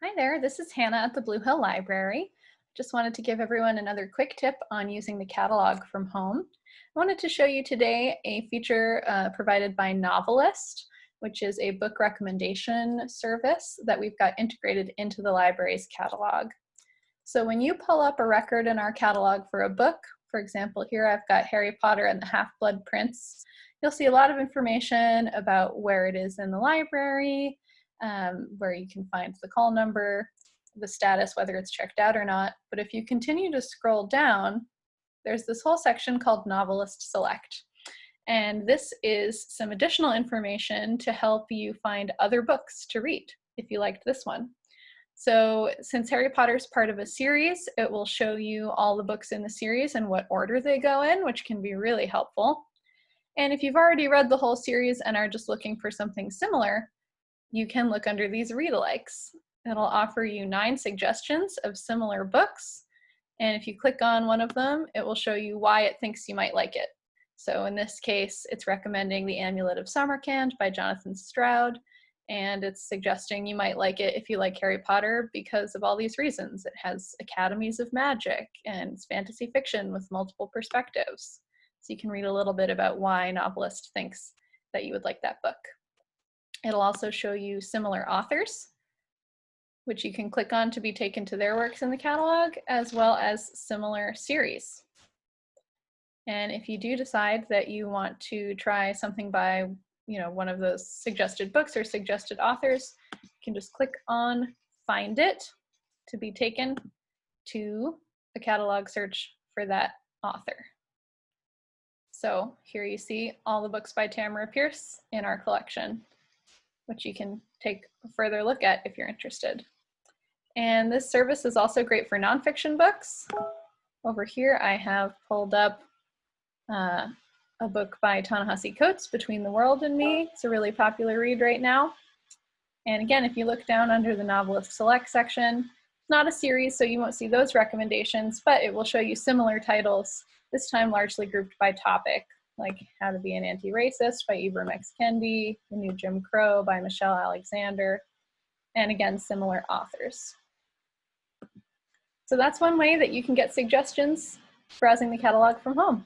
Hi there, this is Hannah at the Blue Hill Library. Just wanted to give everyone another quick tip on using the catalog from home. I wanted to show you today a feature provided by NoveList, which is a book recommendation service that we've got integrated into the library's catalog. So when you pull up a record in our catalog for a book, for example, here I've got Harry Potter and the Half-Blood Prince, you'll see a lot of information about where it is in the library, where you can find the call number, the status, whether it's checked out or not. But if you continue to scroll down, there's this whole section called NoveList Select. And this is some additional information to help you find other books to read if you liked this one. So since Harry Potter is part of a series, it will show you all the books in the series and what order they go in, which can be really helpful. And if you've already read the whole series and are just looking for something similar, you can look under these read-alikes. It'll offer you 9 suggestions of similar books. And if you click on one of them, it will show you why it thinks you might like it. So in this case, it's recommending The Amulet of Samarkand by Jonathan Stroud. And it's suggesting you might like it if you like Harry Potter because of all these reasons. It has academies of magic and it's fantasy fiction with multiple perspectives. So you can read a little bit about why NoveList thinks that you would like that book. It'll also show you similar authors, which you can click on to be taken to their works in the catalog, as well as similar series. And if you do decide that you want to try something by, one of those suggested books or suggested authors, you can just click on Find It to be taken to a catalog search for that author. So here you see all the books by Tamara Pierce in our collection, which you can take a further look at if you're interested. And this service is also great for nonfiction books. Over here I have pulled up a book by Ta-Nehisi Coates, Between the World and Me. It's a really popular read right now. And again, if you look down under the NoveList Select section, it's not a series, so you won't see those recommendations, but it will show you similar titles, this time largely grouped by topic, like How to Be an Anti-Racist by Ibram X. Kendi, The New Jim Crow by Michelle Alexander, and again, similar authors. So that's one way that you can get suggestions browsing the catalog from home.